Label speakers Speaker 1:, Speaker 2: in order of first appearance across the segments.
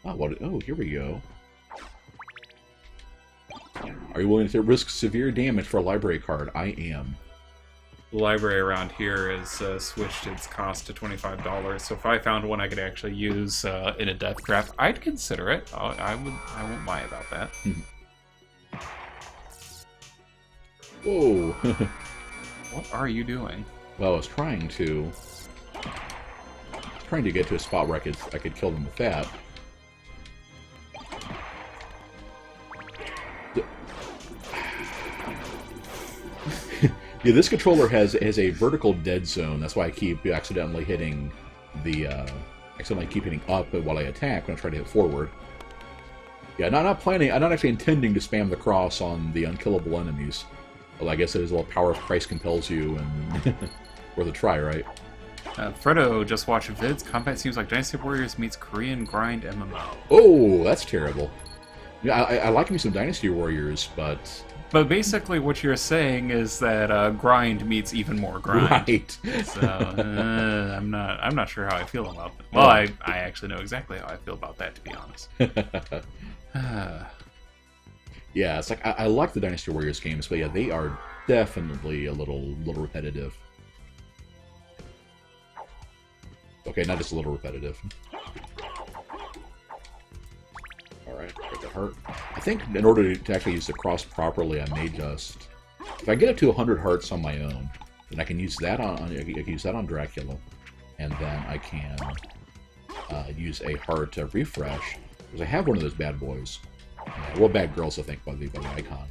Speaker 1: Oh, what? Oh, here we go. Are you willing to risk severe damage for a library card? I am.
Speaker 2: The library around here has switched its cost to $25, so if I found one I could actually use in a death trap, I'd consider it. I won't lie about that.
Speaker 1: Whoa!
Speaker 2: What are you doing?
Speaker 1: Well, I was trying to get to a spot where I could kill them with that. Yeah, this controller has a vertical dead zone. That's why I keep accidentally hitting the up while I attack when I try to hit forward. Yeah, not planning. I'm not actually intending to spam the cross on the unkillable enemies. Well, I guess it is a little power of Christ compels you, and worth a try, right?
Speaker 2: Fredo just watched vids. Combat seems like Dynasty Warriors meets Korean grind MMO.
Speaker 1: Oh, that's terrible. Yeah, I like me some Dynasty Warriors, but
Speaker 2: basically what you're saying is that grind meets even more grind.
Speaker 1: Right.
Speaker 2: So I'm not sure how I feel about that. Well, I actually know exactly how I feel about that, to be honest.
Speaker 1: Yeah, it's like I like the Dynasty Warriors games, but yeah, they are definitely a little repetitive. Okay, not just a little repetitive. Alright, get that hurt. I think in order to actually use the cross properly, I may just... If I get up to 100 hearts on my own, then I can use that on Dracula, and then I can use a heart refresh, because I have one of those bad boys. Well, bad girls, I think, by the icon.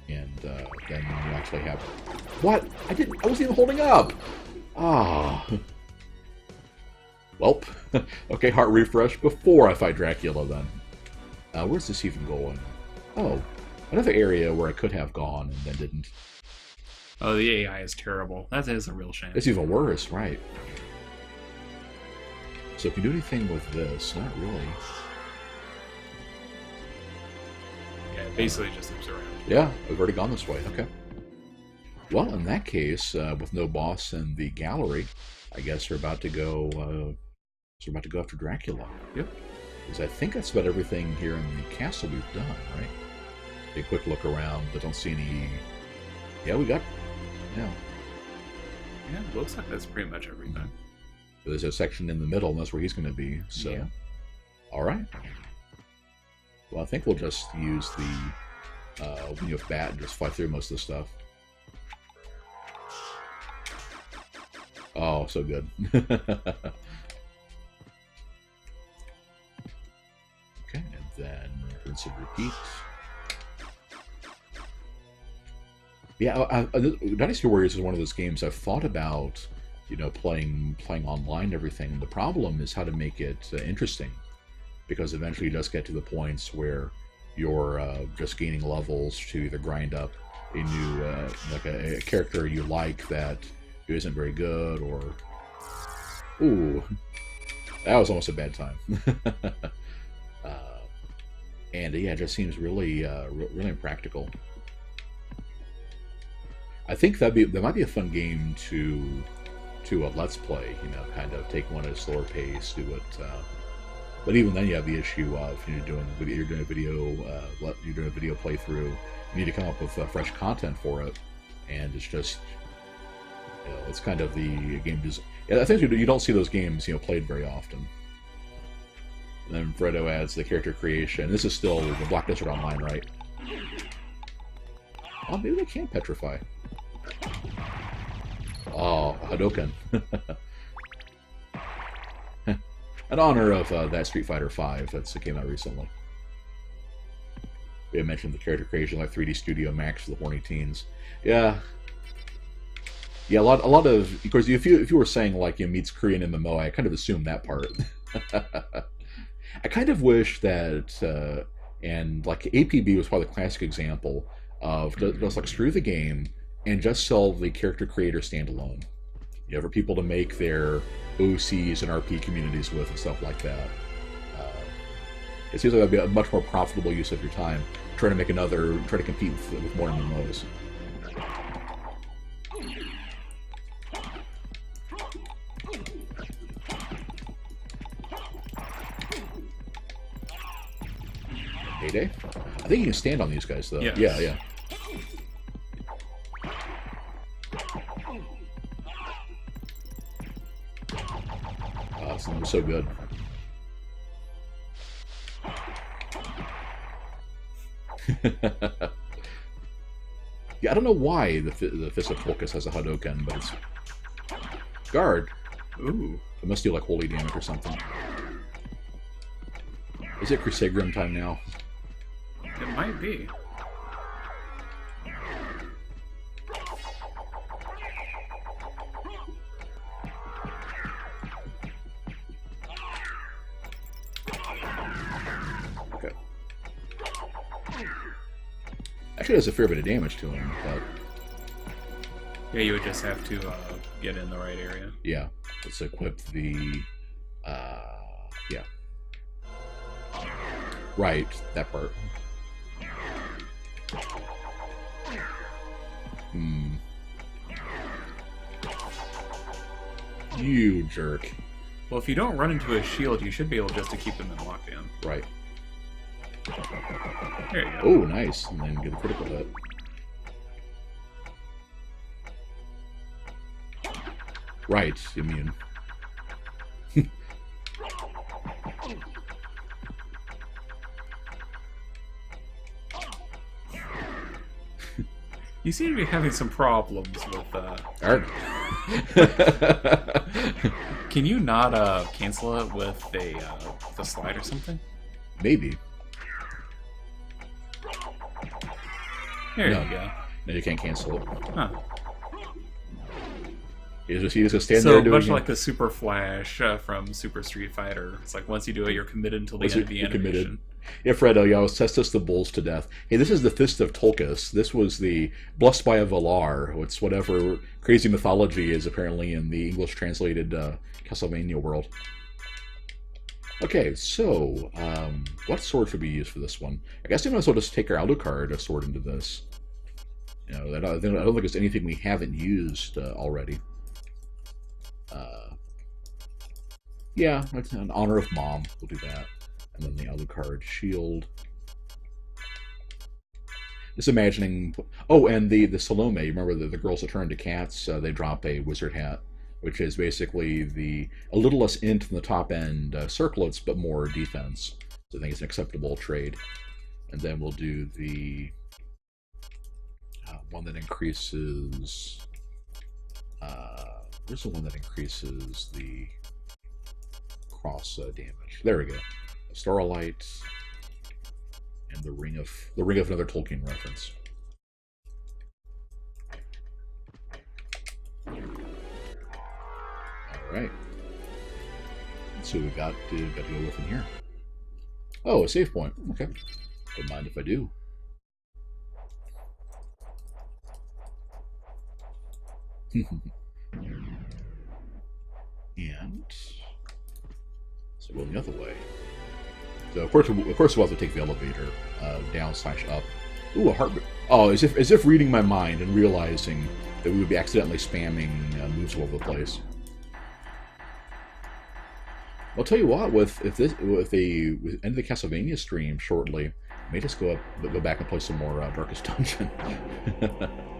Speaker 1: And then you actually have... What? I wasn't even holding up! Ah. Welp. Okay, heart refresh before I fight Dracula, then. Where's this even going? Oh, another area where I could have gone and then didn't.
Speaker 2: Oh, the AI is terrible. That is a real shame.
Speaker 1: It's even worse, right. So if you do anything with this, not really.
Speaker 2: Yeah, basically just loops around.
Speaker 1: Yeah, I've already gone this way. Okay. Well, in that case, with no boss in the gallery, I guess we're about to go. After Dracula.
Speaker 2: Yep.
Speaker 1: Because I think that's about everything here in the castle we've done, right? Take a quick look around, but don't see any. Yeah, we got. Yeah.
Speaker 2: Yeah, looks like that's pretty much everything.
Speaker 1: There's a section in the middle, and that's where he's going to be. So, yeah. All right. Well, I think we'll just use the bat and just fly through most of the stuff. Oh, so good. Okay, and then rinse and repeat. Yeah, Dynasty Warriors is one of those games I've thought about, playing online and everything. And the problem is how to make it interesting, because eventually you just get to the points where you're just gaining levels to either grind up a new, a character you like that isn't very good, or... Ooh, that was almost a bad time. And yeah, it just seems really, really impractical. I think that might be a fun game to let's play. Kind of take one at a slower pace, do it. But even then, you have the issue of you're doing a video playthrough. You need to come up with fresh content for it, and it's just it's kind of the game. I think you don't see those games played very often. And then Fredo adds the character creation. This is still the Black Desert Online, right? Oh, maybe they can petrify. Oh, Hadoken. In honor of that Street Fighter V that came out recently. We had mentioned the character creation, like 3D Studio Max for the horny teens. Yeah. Yeah, a lot of... Of course, if you were saying, like, meets Korean MMO, I kind of assumed that part. I kind of wish that... and, like, APB was probably the classic example of just, like, screw the game and just sell the character creator standalone. For people to make their OCs and RP communities with and stuff like that. It seems like that'd be a much more profitable use of your time. Try to compete with more MMOs. Heyday? I think you can stand on these guys, though.
Speaker 2: Yes.
Speaker 1: Yeah, yeah. This is so good. Yeah, I don't know why the Fist of Tulkas has a Hadoken, but it's... Guard!
Speaker 2: Ooh.
Speaker 1: It must do, like, holy damage or something. Is it Crusaegrim time now?
Speaker 2: It might be.
Speaker 1: Okay. Actually, does a fair bit of damage to him, but...
Speaker 2: Yeah, you would just have to get in the right area.
Speaker 1: Yeah. Let's equip the... yeah. Right, that part. Hmm. You jerk.
Speaker 2: Well, if you don't run into a shield, you should be able just to keep them in lockdown.
Speaker 1: Right.
Speaker 2: There you go.
Speaker 1: Oh, nice. And then get a critical hit. Right, immune.
Speaker 2: You seem to be having some problems with,
Speaker 1: Alright.
Speaker 2: Can you not, cancel it with a slide or something?
Speaker 1: Maybe.
Speaker 2: There
Speaker 1: No.
Speaker 2: you go.
Speaker 1: No, you can't cancel it.
Speaker 2: Huh.
Speaker 1: He's just gonna stand
Speaker 2: So
Speaker 1: there doing
Speaker 2: much
Speaker 1: it.
Speaker 2: like the Super Flash from Super Street Fighter. It's like once you do it, you're committed until the
Speaker 1: Once
Speaker 2: end of the
Speaker 1: you're
Speaker 2: animation.
Speaker 1: committed. Yeah, Fredo, yeah, test us the bulls to death. Hey, this is the Fist of Tulkas. This was the Blessed by a Valar. It's whatever crazy mythology is apparently in the English translated Castlevania world. Okay, so what sword should we use for this one? I guess we might as well just take our Alucard sword into this. You know, I don't think there's anything we haven't used already. Yeah, it's an honor of Mom. We'll do that. And then the Alucard shield. Just imagining... Oh, and the Salome. You remember the girls that turn into cats? They drop a wizard hat, which is basically a little less int in the top end circlets, but more defense. So I think it's an acceptable trade. And then we'll do the one that increases... where's the one that increases the cross damage? There we go. Starlight, and the ring of another Tolkien reference. All right. Let's see what we got to go with in here. Oh, a save point. Okay. Don't mind if I do. And so going the other way. So of course we'll have to take the elevator down/up. Ooh, a heart. Oh, as if reading my mind and realizing that we would be accidentally spamming moves all over the place. I'll tell you what, with end of the Castlevania stream shortly, I may just go back and play some more Darkest Dungeon.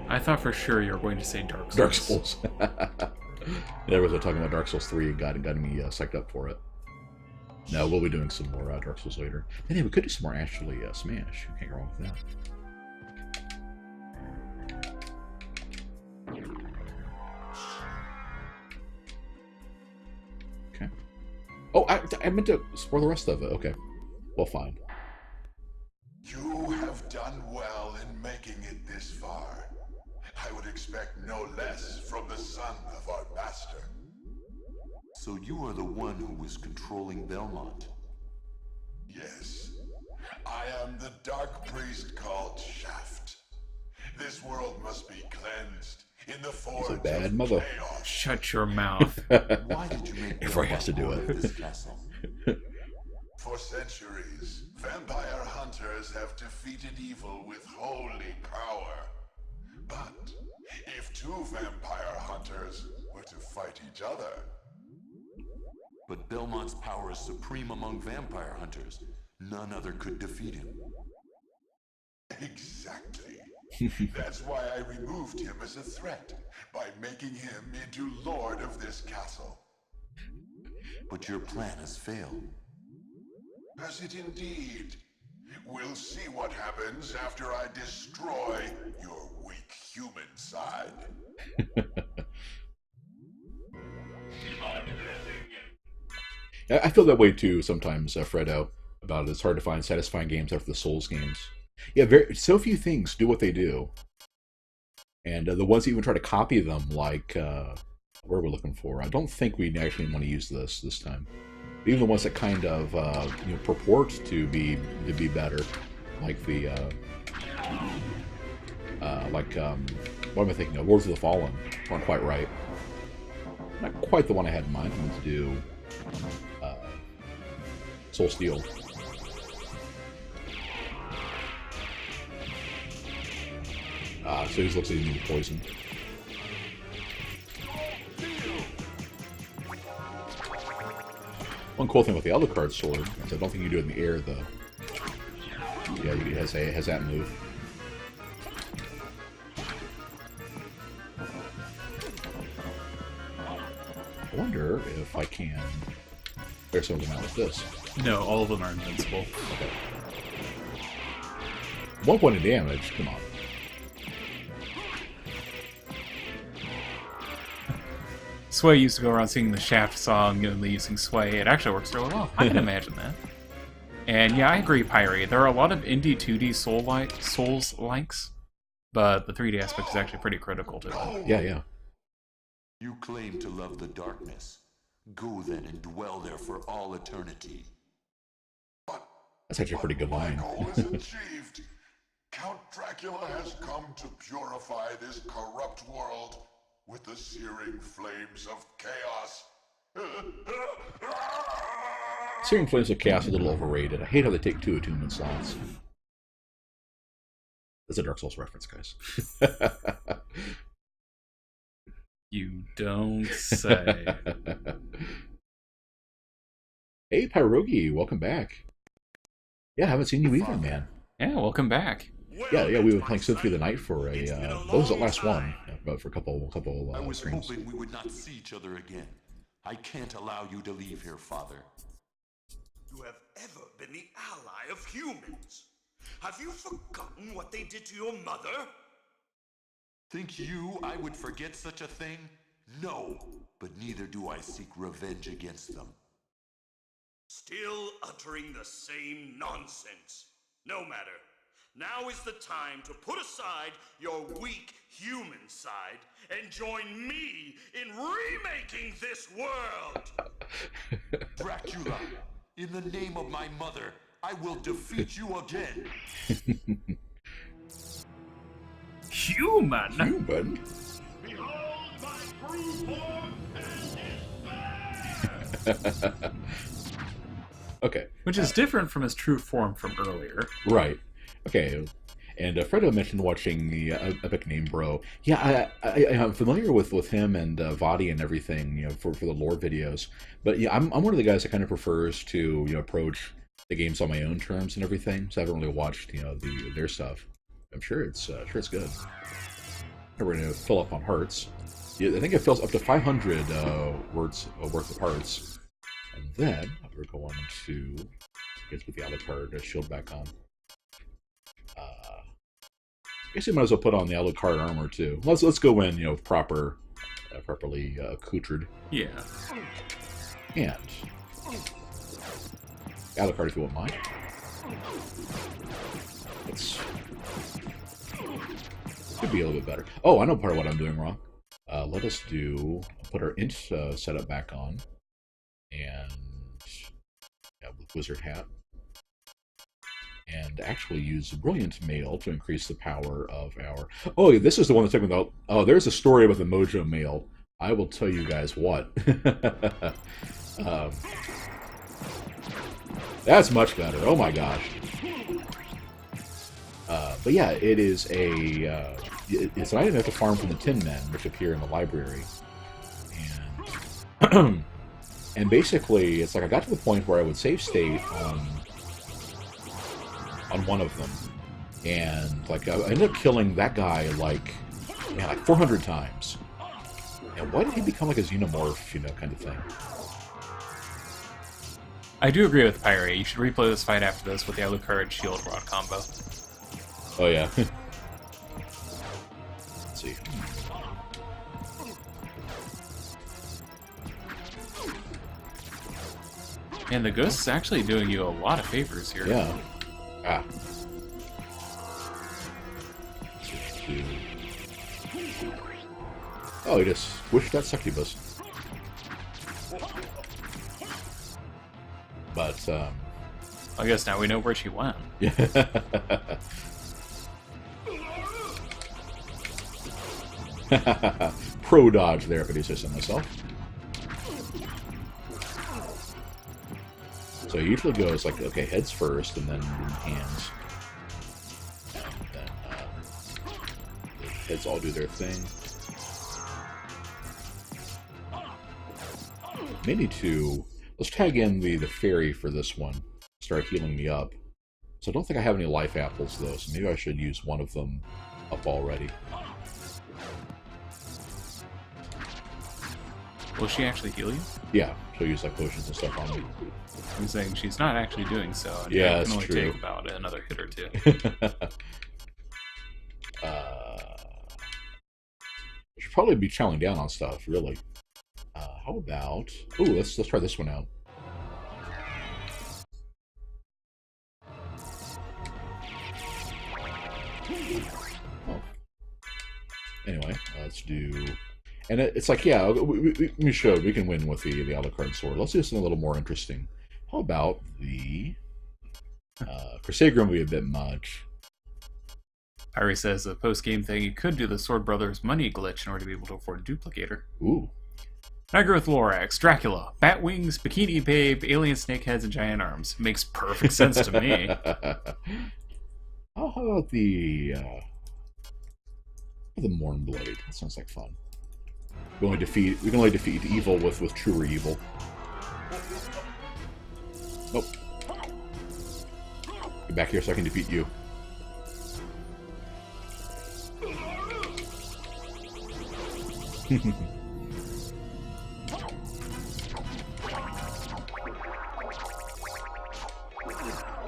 Speaker 2: I thought for sure you were going to say Dark Souls.
Speaker 1: Dark Souls. There was talking about Dark Souls 3 and got me psyched up for it. No, we'll be doing some more Dark Souls later. And hey, we could do some more actually Smash. You can't go wrong with that. Okay. Oh, I meant to spoil the rest of it. Okay. Well, fine.
Speaker 3: You have done well in making it this far. I would expect no less from the son of our master.
Speaker 4: So you are the one who was controlling Belmont?
Speaker 3: Yes. I am the dark priest called Shaft. This world must be cleansed in the forge
Speaker 1: He's a bad
Speaker 3: of
Speaker 1: mother.
Speaker 3: chaos.
Speaker 2: Shut your mouth.
Speaker 4: Why did you make
Speaker 1: Everybody has to do
Speaker 4: Belmont
Speaker 1: it.
Speaker 4: part of this castle?
Speaker 3: For centuries, vampire hunters have defeated evil with holy power. But if two vampire hunters were to fight each other...
Speaker 4: But Belmont's power is supreme among vampire hunters. None other could defeat him.
Speaker 3: Exactly. That's why I removed him as a threat, by making him into Lord of this castle.
Speaker 4: But your plan has failed.
Speaker 3: Has it indeed? We'll see what happens after I destroy your weak human side.
Speaker 1: I feel that way too sometimes, Fredo, about it. It's hard to find satisfying games after the Souls games. Yeah, so few things do what they do. And the ones that even try to copy them, like, what are we looking for? I don't think we actually want to use this time. But even the ones that kind of purport to be better, like the what am I thinking of? Lords of the Fallen aren't quite right. Not quite the one I had in mind. I wanted to do Soul Steel. So he looks like he needs poison. One cool thing with the Alucard sword is I don't think you do it in the air, though. Yeah, it has that move. I wonder if I can clear some of them out with this.
Speaker 2: No, all of them are invincible.
Speaker 1: Okay. 1 point of damage, come on.
Speaker 2: Sway used to go around singing the Shaft song and using Sway. It actually works really well. I can imagine that. And yeah, I agree, Pyre. There are a lot of indie 2D Souls-likes, but the 3D aspect is actually pretty critical to it.
Speaker 1: Yeah.
Speaker 4: You claim to love the darkness. Go then and dwell there for all eternity.
Speaker 1: That's actually a pretty good line.
Speaker 3: My goal is achieved. Count Dracula has come to purify this corrupt world with the searing flames of chaos.
Speaker 1: Searing Flames of Chaos is a little overrated. I hate how they take 2 attunement slots. That's a Dark Souls reference, guys.
Speaker 2: You don't say.
Speaker 1: Hey, Pyrogi, welcome back. Yeah, I haven't seen you either, man.
Speaker 2: Yeah, welcome back.
Speaker 1: Yeah, we were playing Symphony of the Night for a, what was the last one? But for a couple
Speaker 4: I was
Speaker 1: streams.
Speaker 4: hoping we would not see each other again. I can't allow you to leave here, Father.
Speaker 5: You have ever been the ally of humans. Have you forgotten what they did to your mother?
Speaker 4: Think you I would forget such a thing? No, but neither do I seek revenge against them.
Speaker 5: Still uttering the same nonsense. No matter. Now is the time to put aside your weak human side and join me in remaking this world!
Speaker 4: Dracula, in the name of my mother, I will defeat you again.
Speaker 2: Human?
Speaker 1: Human?
Speaker 5: Behold my true form and despair!
Speaker 1: Okay.
Speaker 2: Which is different from his true form from earlier.
Speaker 1: Right. Okay. And Fredo mentioned watching the Epic Name Bro. Yeah, I'm familiar with him and Vadi and everything, for the lore videos. But yeah, I'm one of the guys that kind of prefers to approach the games on my own terms and everything. So I haven't really watched their stuff. I'm sure it's good. We're gonna fill up on hearts. Yeah, I think it fills up to 500 words worth of hearts. And then we're going to get with the Alucard shield back on. I guess you might as well put on the Alucard armor too. Let's go in, with properly accoutred.
Speaker 2: Yeah.
Speaker 1: And Alucard, if you won't mind. It's could be a little bit better. Oh, I know part of what I'm doing wrong. Let us put our int setup back on, and with wizard hat. And actually use Brilliant Mail to increase the power of our... Oh, this is the one that's talking about... Oh, there's a story about the Mojo Mail. I will tell you guys what. That's much better. Oh my gosh. But yeah, it is a... it's an item you have to farm from the Tin Men, which appear in the library. And... and basically, it's like I got to the point where I would save state on one of them, And like I ended up killing that guy like 400 times. And why did he become like a xenomorph, you know, kind of thing?
Speaker 2: I do agree with Pyre. You should replay this fight after this with the Alucard Shield Rod combo.
Speaker 1: Oh yeah. Let's see.
Speaker 2: And the Ghost is actually doing you a lot of favors here.
Speaker 1: Yeah. Ah. Oh, he just squished that succubus. But,
Speaker 2: I guess now we know where she went.
Speaker 1: yeah. Pro dodge there, if I do say so myself. So it usually goes like, okay, heads first, and then hands. And then the heads all do their thing. Maybe to... Let's tag in the fairy for this one. Start healing me up. So I don't think I have any life apples, though, so maybe I should use one of them up already.
Speaker 2: Will she actually heal you?
Speaker 1: Yeah, she'll use like potions and stuff on me.
Speaker 2: I'm saying she's not actually doing so. And
Speaker 1: Yeah,
Speaker 2: it can
Speaker 1: that's
Speaker 2: only
Speaker 1: true.
Speaker 2: take about another hit or two.
Speaker 1: Should probably be chowing down on stuff, really. How about... Ooh, let's try this one out. Oh. Anyway, let's do... And it's like, yeah, we showed we can win with the Alucard sword. Let's do something a little more interesting. How about the... Crusader would be a bit much.
Speaker 2: Pyre says a post-game thing, you could do the Sword Brothers money glitch in order to be able to afford a duplicator.
Speaker 1: Ooh.
Speaker 2: I agree with Lorax. Dracula, bat wings, bikini babe, alien snake heads, and giant arms. Makes perfect sense to me.
Speaker 1: How about the Mournblade? That sounds like fun. We can only defeat evil with truer evil. Nope. Get back here so I can defeat you.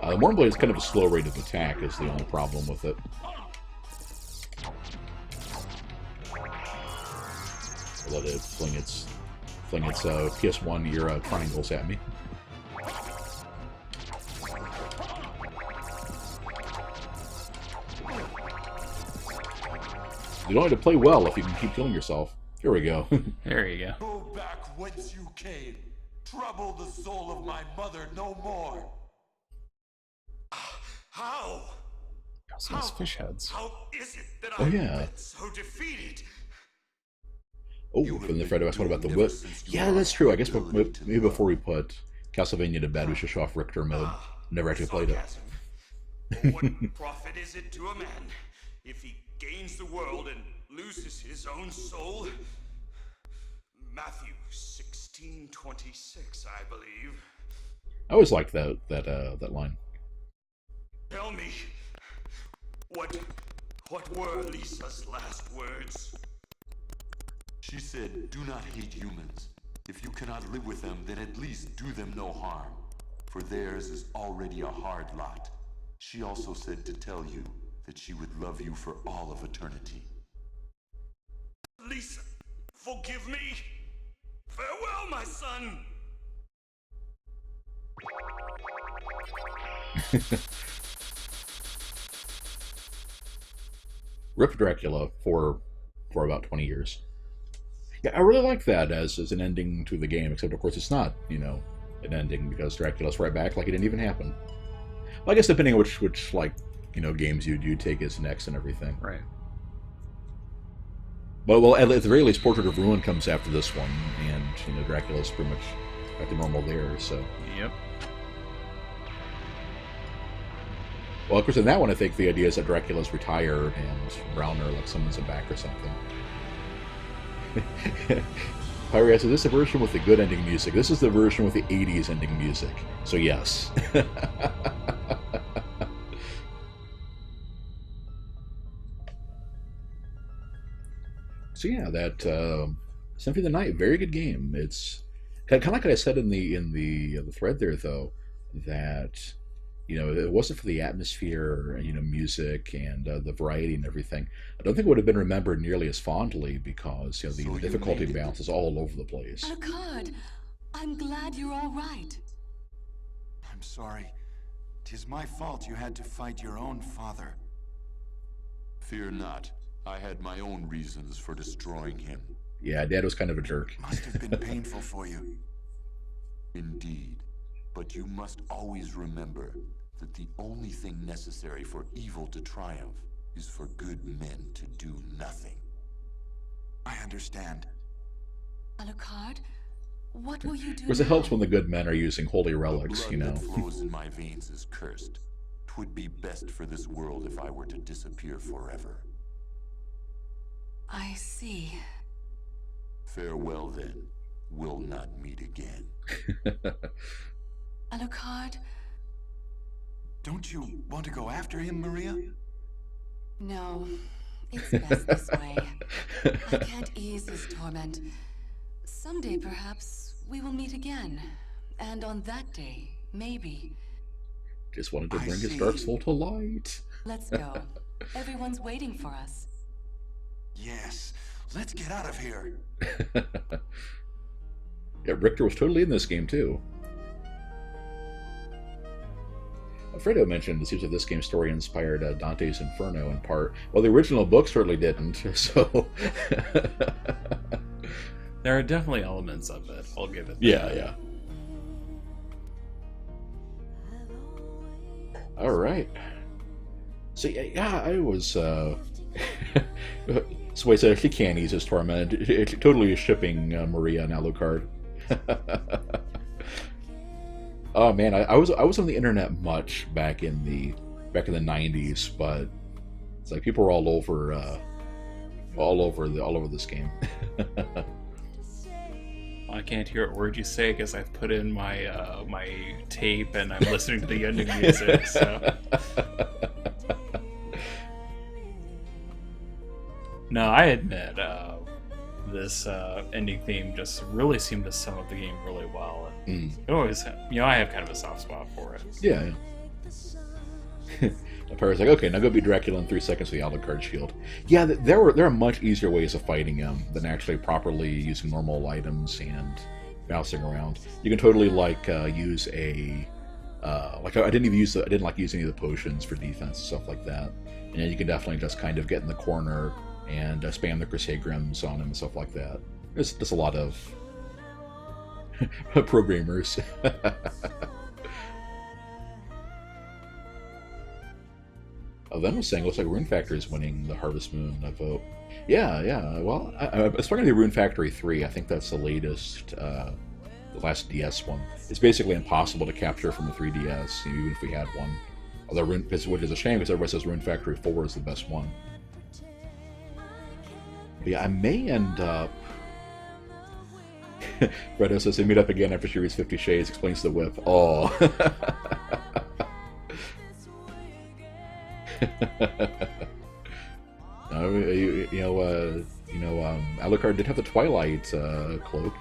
Speaker 1: The Mournblade is kind of a slow rate of attack is the only problem with it. I'll let it fling its PS1 era triangles at me. You don't have to play well if you can keep killing yourself. Here we go.
Speaker 2: There you go.
Speaker 4: Go back whence you came. Trouble the soul of my mother no more.
Speaker 5: How?
Speaker 2: Also has fish heads.
Speaker 5: How is it that
Speaker 1: Oh,
Speaker 5: I've
Speaker 1: yeah.
Speaker 5: been so defeated?
Speaker 1: Oh, from the Fred West, what about the whip? Yeah, that's true. I guess maybe before we put Castlevania to bed, we should show off Richter mode. Never actually played it.
Speaker 5: Sarcasm. What profit is it to a man if he gains the world and loses his own soul? Matthew 16:26, I believe.
Speaker 1: I always liked that line.
Speaker 5: Tell me, what were Lisa's last words?
Speaker 4: She said, do not hate humans. If you cannot live with them, then at least do them no harm. For theirs is already a hard lot. She also said to tell you that she would love you for all of eternity.
Speaker 5: Lisa, forgive me. Farewell, my son.
Speaker 1: Rip Dracula for about 20 years. Yeah, I really like that as an ending to the game, except of course it's not, you know, an ending because Dracula's right back like it didn't even happen. Well, I guess depending on which like, you know, games you take as next and everything.
Speaker 2: Right.
Speaker 1: But well, at the very least, Portrait of Ruin comes after this one, and you know, Dracula's pretty much back to normal there. So.
Speaker 2: Yep.
Speaker 1: Well, of course, in that one, I think the idea is that Dracula's retired and Browner like summons him back or something. Pyre says, this is the version with the good ending music. This is the version with the 80s ending music. So yes. So yeah, that Symphony of the Night, very good game. It's kind of like I said in the thread there, though, that it wasn't for the atmosphere, music and the variety and everything. I don't think it would have been remembered nearly as fondly because
Speaker 4: So
Speaker 1: the
Speaker 4: you
Speaker 1: difficulty
Speaker 4: made it.
Speaker 1: balance is all over the place.
Speaker 6: Alucard, I'm glad you're all right.
Speaker 7: I'm sorry. 'Tis my fault you had to fight your own father.
Speaker 4: Fear not. I had my own reasons for destroying him.
Speaker 1: Yeah, Dad was kind of a jerk.
Speaker 7: Must have been painful for you.
Speaker 4: Indeed. But you must always remember that the only thing necessary for evil to triumph is for good men to do nothing.
Speaker 7: I understand.
Speaker 6: Alucard, what will you do
Speaker 1: Of course, it
Speaker 6: now?
Speaker 1: helps when the good men are using holy relics,
Speaker 4: The blood that flows in my veins is cursed. 'Twould be best for this world if I were to disappear forever.
Speaker 6: I see.
Speaker 4: Farewell then. We'll not meet again.
Speaker 6: Alucard,
Speaker 7: Don't you want to go after him, Maria?
Speaker 6: no. It's best this way. I can't ease his torment. Someday, perhaps, we will meet again. And on that day, maybe.
Speaker 1: Just wanted to
Speaker 7: I
Speaker 1: bring his
Speaker 7: see.
Speaker 1: dark soul to light.
Speaker 6: Let's go. Everyone's waiting for us.
Speaker 7: Yes. Let's get out of here.
Speaker 1: Yeah, Richter was totally in this game too. Fredo mentioned it seems like this game's story inspired Dante's Inferno in part. Well, the original book certainly didn't, so...
Speaker 2: There are definitely elements of it. I'll give it.
Speaker 1: yeah, yeah. All right. So yeah, I was. So wait, so she can't ease his torment. It's totally shipping Maria and Alucard. Oh man, I was on the internet much back in the '90s, but it's like people were all over this game.
Speaker 2: I can't hear a word you say because I've put in my my tape and I'm listening to the ending music. So no, I admit this ending theme just really seemed to sum up the game really well. And it always, I have kind of a soft spot for it.
Speaker 1: Yeah. The Pyro's like, okay, now go beat Dracula in 3 seconds with the Alucard shield. Yeah, there are much easier ways of fighting him than actually properly using normal items and bouncing around. You can totally use a I didn't like use any of the potions for defense and stuff like that. And you can definitely just kind of get in the corner and spam the Crusade Grims on him and stuff like that. There's just a lot of programmers. Ven was saying, looks like Rune Factory is winning the Harvest Moon vote. Yeah. Well, as far as the Rune Factory 3, I think that's the latest, the last DS one. It's basically impossible to capture from the 3DS, even if we had one. Although, which is a shame because everybody says Rune Factory 4 is the best one. But yeah, I may end up... Fredo says they meet up again after she reads 50 Shades, explains the whip. Oh. Alucard did have the Twilight cloak.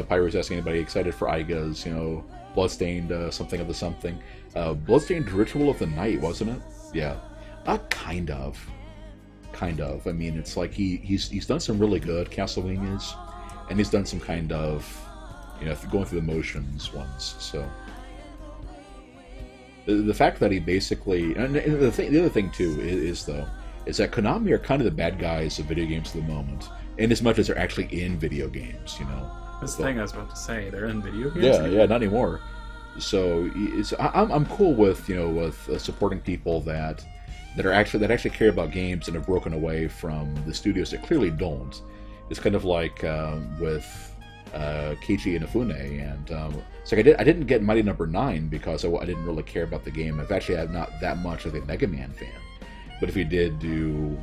Speaker 1: Pyro's asking anybody excited for Aiga's, Bloodstained something of the something. Bloodstained Ritual of the Night, wasn't it? Yeah. Kind of. I mean, it's like he's done some really good Castlevanias, and he's done some kind of, going through the motions ones. So the fact that he basically, and the other thing too is that Konami are kind of the bad guys of video games at the moment, in as much as they're actually in video games.
Speaker 2: That's the thing I was about to say. They're in video games.
Speaker 1: Yeah, not anymore. So I'm cool with supporting people that actually care about games and have broken away from the studios that clearly don't. It's kind of like with Keiji Inafune, and it's like I didn't get Mighty Number 9 because I didn't really care about the game. I'm not that much of a Mega Man fan, but if he did do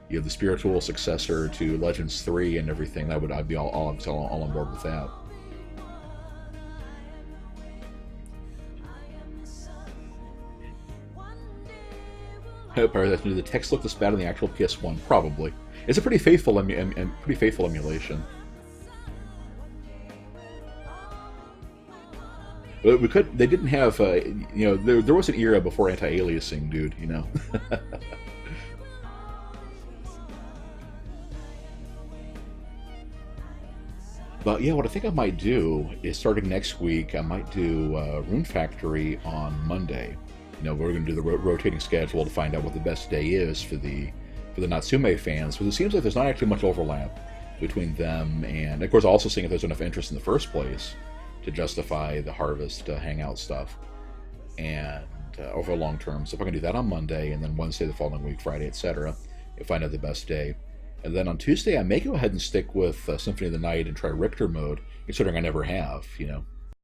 Speaker 1: you know, the spiritual successor to Legends 3 and everything, I'd be all on board with that. Did the text look this bad on the actual PS1? Probably. It's a pretty faithful emulation. But they didn't have, you know, there was an era before anti-aliasing, dude, you know. But yeah, what I think I might do is, starting next week, I might do Rune Factory on Monday. You know, we're going to do the rotating schedule to find out what the best day is for the Natsume fans, because it seems like there's not actually much overlap between them, and of course also seeing if there's enough interest in the first place to justify the Harvest Hangout stuff, and over long term. So if I can do that on Monday, and then Wednesday the following week, Friday, etc., and find out the best day. And then on Tuesday, I may go ahead and stick with Symphony of the Night and try Richter mode, considering I never have, you know.